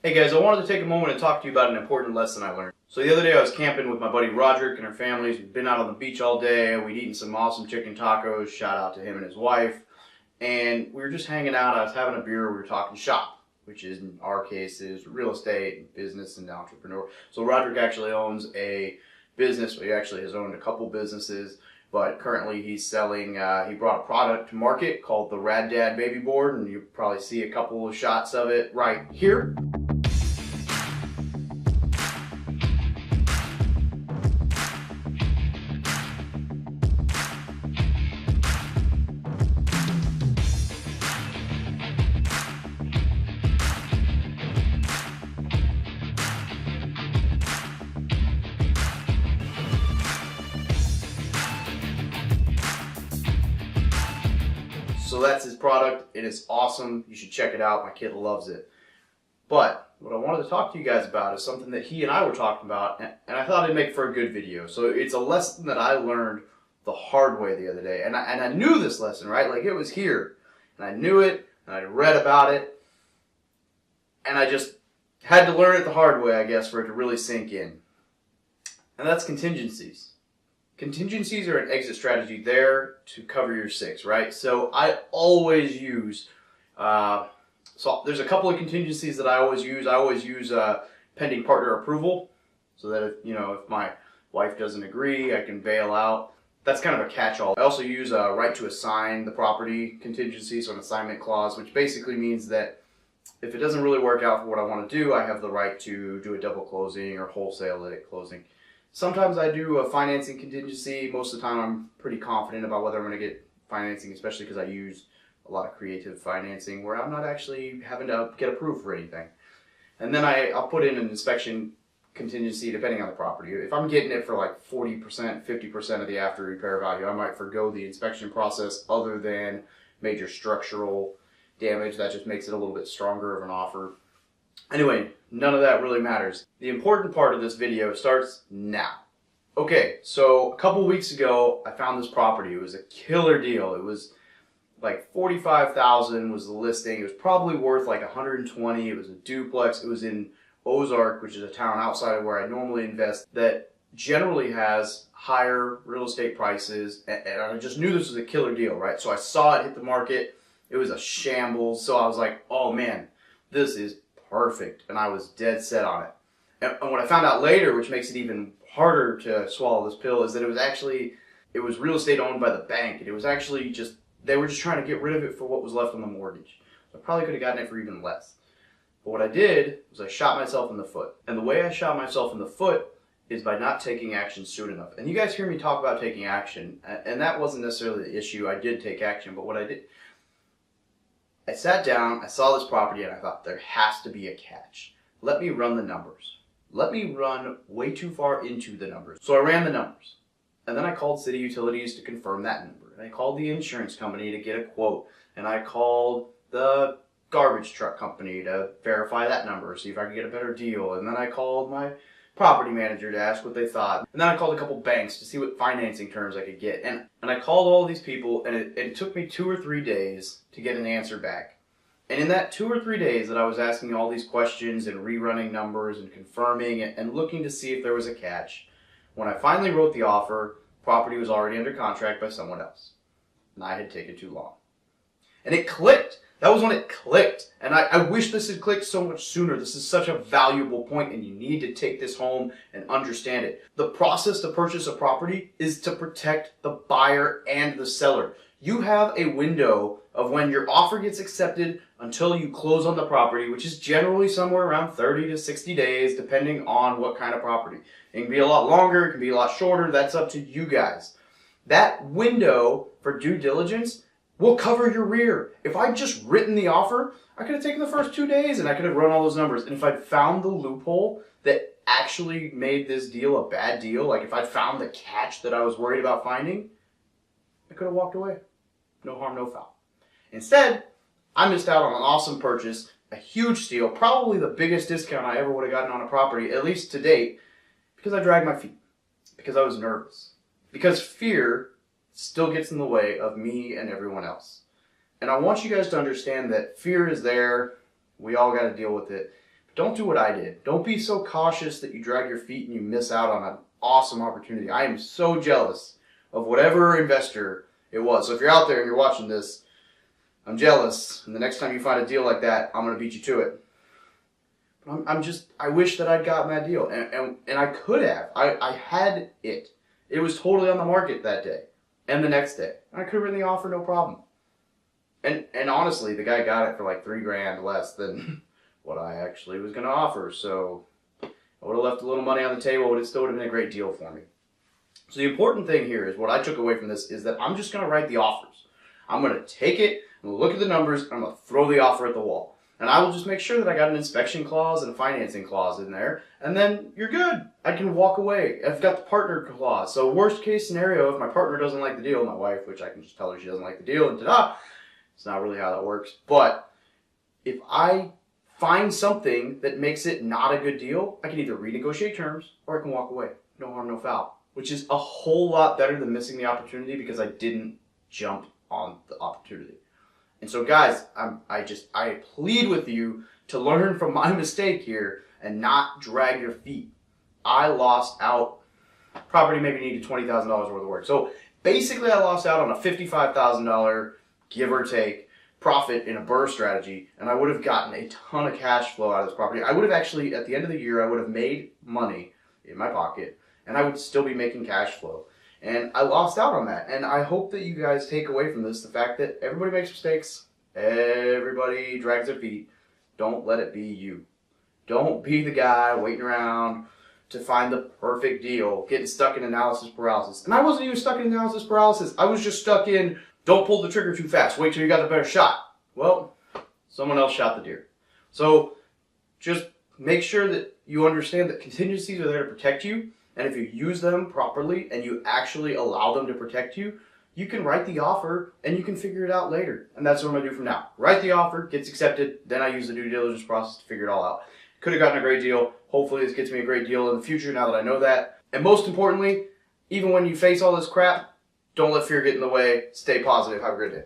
Hey guys, I wanted to take a moment and talk to you about an important lesson I learned. So the other day I was camping with my buddy Roderick and her families. We'd been out on the beach all day. We'd eaten some awesome chicken tacos. Shout out to him and his wife. And we were just hanging out. I was having a beer. We were talking shop, which is in our case is real estate, and business, and entrepreneur. So Roderick actually owns a business. He actually has owned a couple businesses. But currently he's selling, he brought a product to market called the Rad Dad Baby Board. And you probably see a couple of shots of it right here. So that's his product. It is awesome. You should check it out. My kid loves it. But what I wanted to talk to you guys about is something that he and I were talking about, and I thought it'd make for a good video. So it's a lesson that I learned the hard way the other day. And I knew this lesson, right? Like it was here. And I knew it, and I read about it. And I just had to learn it the hard way, I guess, for it to really sink in. And that's contingencies. Contingencies are an exit strategy there to cover your six, right? So I always use, so there's a couple of contingencies that I always use. I always use pending partner approval, so that if my wife doesn't agree, I can bail out. That's kind of a catch-all. I also use a right to assign the property contingency, so an assignment clause, which basically means that if it doesn't really work out for what I want to do, I have the right to do a double closing or wholesale it at closing. Sometimes I do a financing contingency. Most of the time I'm pretty confident about whether I'm going to get financing, especially because I use a lot of creative financing where I'm not actually having to get approved for anything. And then I'll put in an inspection contingency depending on the property. If I'm getting it for like 40%, 50% of the after repair value, I might forgo the inspection process other than major structural damage. That just makes it a little bit stronger of an offer. Anyway, none of that really matters. The important part of this video starts now. Okay, so a couple weeks ago, I found this property. It was a killer deal. It was like $45,000 was the listing. It was probably worth like $120. It was a duplex. It was in Ozark, which is a town outside of where I normally invest, that generally has higher real estate prices. And I just knew this was a killer deal, right? So I saw it hit the market. It was a shambles. So I was like, oh man, this is perfect, and I was dead set on it. And what I found out later, which makes it even harder to swallow this pill, is that it was real estate owned by the bank, and it was actually just, they were just trying to get rid of it for what was left on the mortgage. So I probably could have gotten it for even less. But what I did was I shot myself in the foot. And the way I shot myself in the foot is by not taking action soon enough. And you guys hear me talk about taking action, and that wasn't necessarily the issue. I did take action, but what I did, I sat down, I saw this property, and I thought, there has to be a catch. Let me run the numbers. Let me run way too far into the numbers. So I ran the numbers. And then I called City Utilities to confirm that number. And I called the insurance company to get a quote. And I called the garbage truck company to verify that number, see if I could get a better deal. And then I called my property manager to ask what they thought. And then I called a couple banks to see what financing terms I could get. And I called all these people, and it took me 2 or 3 days to get an answer back. And in that 2 or 3 days that I was asking all these questions and rerunning numbers and confirming and looking to see if there was a catch, when I finally wrote the offer, property was already under contract by someone else. And I had taken too long. And it clicked. That was when it clicked. And I wish this had clicked so much sooner. This is such a valuable point, and you need to take this home and understand it. The process to purchase a property is to protect the buyer and the seller. You have a window of when your offer gets accepted until you close on the property, which is generally somewhere around 30 to 60 days, depending on what kind of property. It can be a lot longer, it can be a lot shorter. That's up to you guys. That window for due diligence will cover your rear. If I'd just written the offer, I could have taken the first 2 days and I could have run all those numbers. And if I'd found the loophole that actually made this deal a bad deal, like if I'd found the catch that I was worried about finding, I could have walked away. No harm, no foul. Instead, I missed out on an awesome purchase, a huge steal, probably the biggest discount I ever would have gotten on a property, at least to date, because I dragged my feet, because I was nervous, because fear still gets in the way of me and everyone else. And I want you guys to understand that fear is there. We all got to deal with it. don't do what I did. Don't be so cautious that you drag your feet and you miss out on an awesome opportunity. I am so jealous of whatever investor it was. So if you're out there and you're watching this, I'm jealous. And the next time you find a deal like that, I'm going to beat you to it. But I wish that I'd gotten that deal. And I could have. I had it. It was totally on the market that day and the next day. And I could have written the offer, no problem. And honestly, the guy got it for like $3,000 less than what I actually was going to offer. So I would have left a little money on the table, but it still would have been a great deal for me. So the important thing here is what I took away from this is that I'm just going to write the offers. I'm going to take it, I'm going to look at the numbers, and I'm going to throw the offer at the wall. And I will just make sure that I got an inspection clause and a financing clause in there, and then you're good. I can walk away. I've got the partner clause. So worst case scenario, if my partner doesn't like the deal, my wife, which I can just tell her she doesn't like the deal, and ta-da, it's not really how that works. But if I find something that makes it not a good deal, I can either renegotiate terms or I can walk away. No harm, no foul. Which is a whole lot better than missing the opportunity because I didn't jump on the opportunity. And so guys, I plead with you to learn from my mistake here and not drag your feet. I lost out. Property maybe needed $20,000 worth of work. So basically I lost out on a $55,000, give or take, profit in a BRRRR strategy, and I would have gotten a ton of cash flow out of this property. I would have actually, at the end of the year, I would have made money in my pocket, and I would still be making cash flow. And I lost out on that. And I hope that you guys take away from this the fact that everybody makes mistakes. Everybody drags their feet. Don't let it be you. Don't be the guy waiting around to find the perfect deal, getting stuck in analysis paralysis. And I wasn't even stuck in analysis paralysis. I was just stuck in, don't pull the trigger too fast. Wait till you got the better shot. Well, someone else shot the deer. So just make sure that you understand that contingencies are there to protect you. And if you use them properly and you actually allow them to protect you, you can write the offer and you can figure it out later. And that's what I'm going to do from now. Write the offer, gets accepted, then I use the due diligence process to figure it all out. Could have gotten a great deal. Hopefully this gets me a great deal in the future now that I know that. And most importantly, even when you face all this crap, don't let fear get in the way. Stay positive. Have a great day.